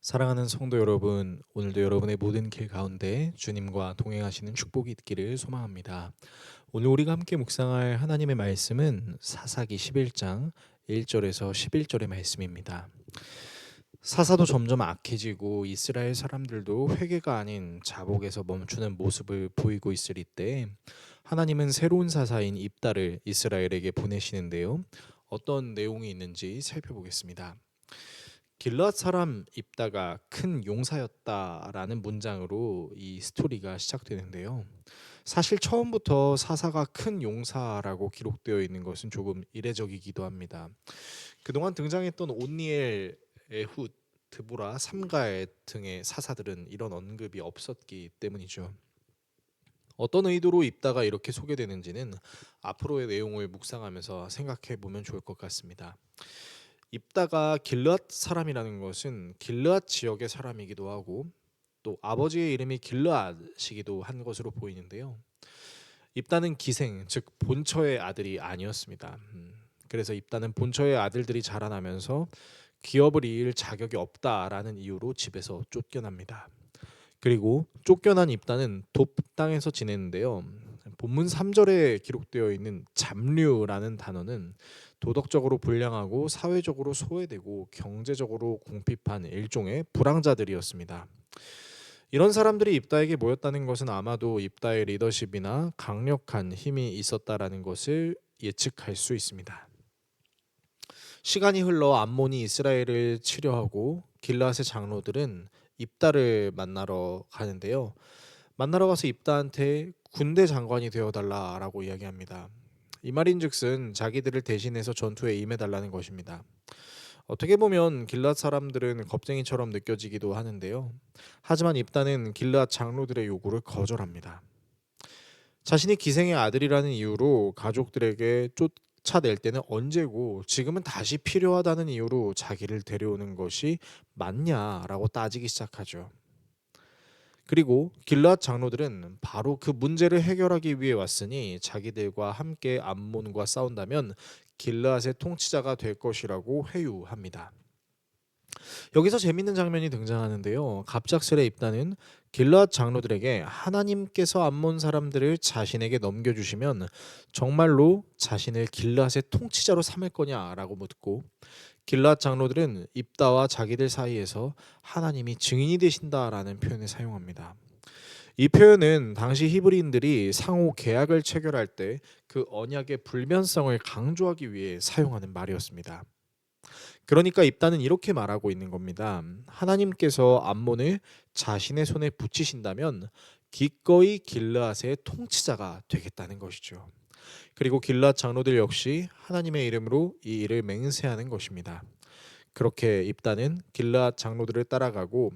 사랑하는 성도 여러분, 오늘도 여러분의 모든 길 가운데 주님과 동행하시는 축복이 있기를 소망합니다. 오늘 우리가 함께 묵상할 하나님의 말씀은 사사기 11장 1절에서 11절의 말씀입니다. 사사도 점점 악해지고 이스라엘 사람들도 회개가 아닌 자복에서 멈추는 모습을 보이고 있을 이때 하나님은 새로운 사사인 입다를 이스라엘에게 보내시는데요. 어떤 내용이 있는지 살펴보겠습니다. 길르앗 사람 입다가 큰 용사였다라는 문장으로 이 스토리가 시작되는데요. 사실 처음부터 사사가 큰 용사라고 기록되어 있는 것은 조금 이례적이기도 합니다. 그동안 등장했던 온니엘, 에훗, 드보라, 삼가엘 등의 사사들은 이런 언급이 없었기 때문이죠. 어떤 의도로 입다가 이렇게 소개되는지는 앞으로의 내용을 묵상하면서 생각해 보면 좋을 것 같습니다. 입다가 길르앗 사람이라는 것은 길르앗 지역의 사람이기도 하고 또 아버지의 이름이 길르앗이기도 한 것으로 보이는데요. 입다는 기생, 즉 본처의 아들이 아니었습니다. 그래서 입다는 본처의 아들들이 자라나면서 기업을 이을 자격이 없다라는 이유로 집에서 쫓겨납니다. 그리고 쫓겨난 입다는 돕 땅에서 지내는데요. 본문 3절에 기록되어 있는 잡류라는 단어는 도덕적으로 불량하고 사회적으로 소외되고 경제적으로 궁핍한 일종의 불황자들이었습니다. 이런 사람들이 입다에게 모였다는 것은 아마도 입다의 리더십이나 강력한 힘이 있었다라는 것을 예측할 수 있습니다. 시간이 흘러 암몬이 이스라엘을 치려하고 길르앗의 장로들은 입다를 만나러 가는데요. 만나러 가서 입다한테 군대 장관이 되어달라라고 이야기합니다. 이 말인즉슨 자기들을 대신해서 전투에 임해달라는 것입니다. 어떻게 보면 길르앗 사람들은 겁쟁이처럼 느껴지기도 하는데요. 하지만 입다는 길르앗 장로들의 요구를 거절합니다. 자신이 기생의 아들이라는 이유로 가족들에게 쫓아낼 때는 언제고 지금은 다시 필요하다는 이유로 자기를 데려오는 것이 맞냐라고 따지기 시작하죠. 그리고 길르앗 장로들은 바로 그 문제를 해결하기 위해 왔으니 자기들과 함께 암몬과 싸운다면 길르앗의 통치자가 될 것이라고 회유합니다. 여기서 재밌는 장면이 등장하는데요. 갑작스레 입다는 길르앗 장로들에게 하나님께서 암몬 사람들을 자신에게 넘겨주시면 정말로 자신을 길르앗의 통치자로 삼을 거냐라고 묻고 길르앗 장로들은 입다와 자기들 사이에서 하나님이 증인이 되신다라는 표현을 사용합니다. 이 표현은 당시 히브리인들이 상호 계약을 체결할 때 그 언약의 불변성을 강조하기 위해 사용하는 말이었습니다. 그러니까 입다는 이렇게 말하고 있는 겁니다. 하나님께서 암몬을 자신의 손에 붙이신다면 기꺼이 길르앗의 통치자가 되겠다는 것이죠. 그리고 길르앗 장로들 역시 하나님의 이름으로 이 일을 맹세하는 것입니다. 그렇게 입다는 길르앗 장로들을 따라가고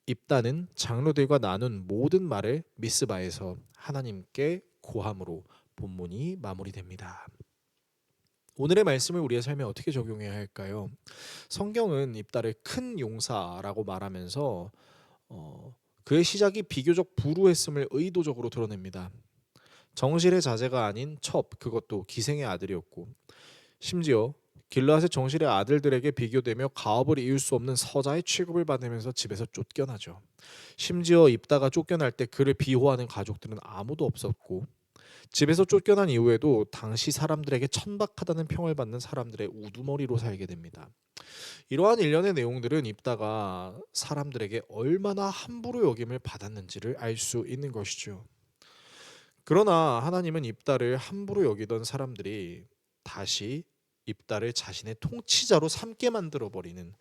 입다는 장로들과 나눈 모든 말을 미스바에서 하나님께 고함으로 본문이 마무리됩니다. 오늘의 말씀을 우리의 삶에 어떻게 적용해야 할까요? 성경은 입다를 큰 용사라고 말하면서 그의 시작이 비교적 불우했음을 의도적으로 드러냅니다. 정실의 자제가 아닌 첩, 그것도 기생의 아들이었고 심지어 길르앗의 정실의 아들들에게 비교되며 가업을 이을 수 없는 서자의 취급을 받으면서 집에서 쫓겨나죠. 심지어 입다가 쫓겨날 때 그를 비호하는 가족들은 아무도 없었고 집에서 쫓겨난 이후에도 당시 사람들에게 천박하다는 평을 받는 사람들의 우두머리로 살게 됩니다. 이러한 일련의 내용들은 입다가 사람들에게 얼마나 함부로 여김을 받았는지를 알 수 있는 것이죠. 그러나 하나님은 입다를 함부로 여기던 사람들이 다시 입다를 자신의 통치자로 삼게 만들어 버리는,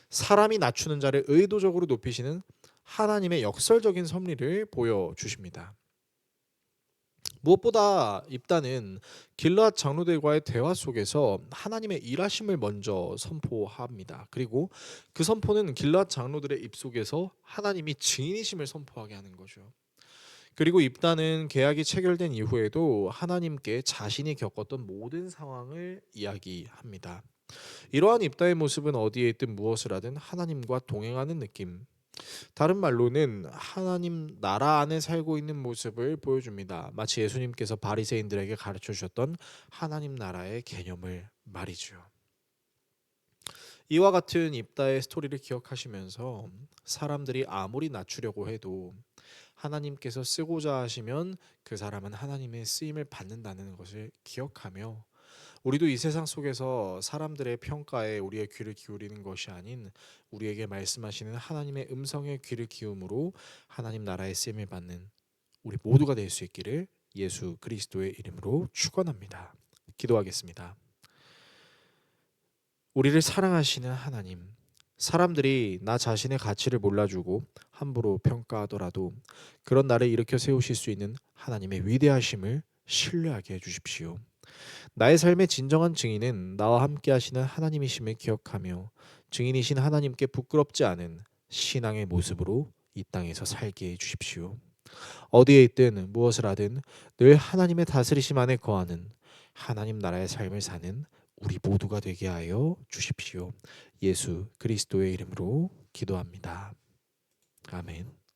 사람이 낮추는 자를 의도적으로 높이시는 하나님의 역설적인 섭리를 보여주십니다. 무엇보다 입다는 길르앗 장로들과의 대화 속에서 하나님의 일하심을 먼저 선포합니다. 그리고 그 선포는 길르앗 장로들의 입속에서 하나님이 증인이심을 선포하게 하는 거죠. 그리고 입다는 계약이 체결된 이후에도 하나님께 자신이 겪었던 모든 상황을 이야기합니다. 이러한 입다의 모습은 어디에 있든 무엇을 하든 하나님과 동행하는 느낌, 다른 말로는 하나님 나라 안에 살고 있는 모습을 보여줍니다. 마치 예수님께서 바리새인들에게 가르쳐 주셨던 하나님 나라의 개념을 말이죠. 이와 같은 입다의 스토리를 기억하시면서 사람들이 아무리 낮추려고 해도 하나님께서 쓰고자 하시면 그 사람은 하나님의 쓰임을 받는다는 것을 기억하며 우리도 이 세상 속에서 사람들의 평가에 우리의 귀를 기울이는 것이 아닌 우리에게 말씀하시는 하나님의 음성에 귀를 기움으로 하나님 나라의 쓰임을 받는 우리 모두가 될 수 있기를 예수 그리스도의 이름으로 축원합니다. 기도하겠습니다. 우리를 사랑하시는 하나님, 사람들이 나 자신의 가치를 몰라주고 함부로 평가하더라도 그런 나를 일으켜 세우실 수 있는 하나님의 위대하심을 신뢰하게 해주십시오. 나의 삶의 진정한 증인은 나와 함께 하시는 하나님이심을 기억하며 증인이신 하나님께 부끄럽지 않은 신앙의 모습으로 이 땅에서 살게 해주십시오. 어디에 있든 무엇을 하든 늘 하나님의 다스리심 안에 거하는 하나님 나라의 삶을 사는 우리 모두가 되게 하여 주십시오. 예수 그리스도의 이름으로 기도합니다. 아멘.